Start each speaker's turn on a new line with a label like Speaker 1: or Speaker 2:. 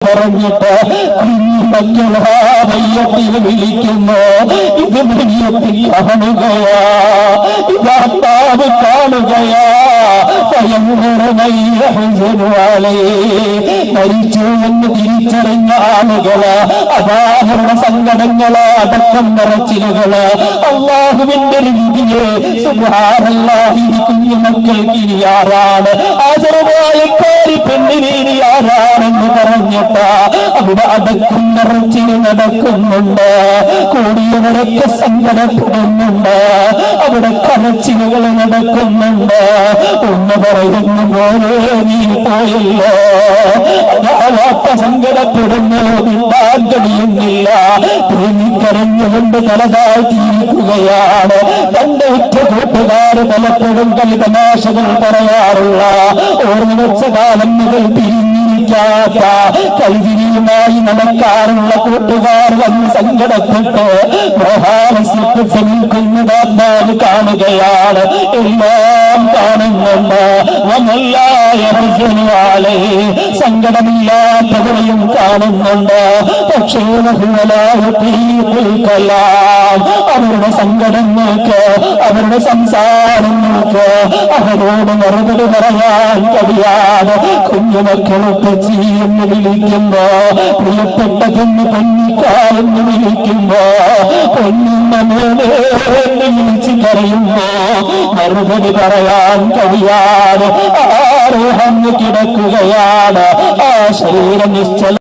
Speaker 1: പറഞ്ഞിട്ട് മക്കളാ മയ്യത്തിൽ വിളിക്കുന്നു. ഇത് മയ്യത്തിൽ കാണുകയാ, ഇത് അള്ളാഹു കാണുകയാ. മരിച്ചു എന്ന് തിരിച്ചറിഞ്ഞ ആളുകള് അതാഹരണ സങ്കടങ്ങള് അടക്കം നിറച്ചിലുകള് അള്ളാഹുവിന്റെ രീതിയെ സുബ്ഹാനല്ലാഹി കുഞ്ഞുമക്കൾക്ക് ഇനി ആരാണ് ആചരമായ കാരി പെണ്ണിന് ഇനി ആരാണെന്ന് പറഞ്ഞിട്ട് അവിടെ അടക്കം നിറച്ചിൽ നടക്കുന്നുണ്ട്. കൂടിയവരൊക്കെ സങ്കടപ്പെടുന്നുണ്ട്, അവിടെ കരച്ചിലുകൾ നടക്കുന്നുണ്ട്. ഒന്ന് പറയുന്നു പോലെ നീ പോയല്ലോ, അതാവാത്ത സങ്കടപ്പെടുന്നു, മിണ്ടാൻ കഴിയുന്നില്ല. പ്രേമിക്കരഞ്ഞുകൊണ്ട് തലതാഴ്ത്തിയിരിക്കുകയാണ്. തന്റെ ഉറ്റ കൂട്ടുകാര് പലപ്പോഴും കളിതമാശകൾ പറയാറുള്ള ഓർമ്മ വെച്ച കാലം മുതൽ പിരിഞ്ഞിരിക്കാത്ത കൈതിരിയുമായി നടക്കാറുള്ള കൂട്ടുകാർ വന്ന് സങ്കടപ്പെട്ട് മോഹാലസ്യപ്പെട്ട് നിൽക്കുന്നത് അല്ലാതെ കാണുകയാണ്. എല്ലാം കാണുന്നുണ്ട്. സങ്കടമില്ലാത്തവരെയും കാണുന്നുണ്ട്. പക്ഷേ അവരുടെ സങ്കടങ്ങൾക്ക്, അവരുടെ സംസാരങ്ങൾക്ക് അവരോട് മറുപടി പറയാൻ കഴിയാതെ കുഞ്ഞുമക്കളൊക്കെ എന്ന് വിളിക്കുമ്പോ, പ്രിയപ്പെട്ടതെന്ന് പൊന്നിക്കാരെന്ന് വിളിക്കുമ്പോ, പൊന്നിന്ന മേലെ വിളിച്ച് കരയുമ്പോ മറുപടി പറയാൻ കഴിയാതെ ആരോഹം കിടക്കുകയാണ്. ആ ശരീരം നിശ്ചല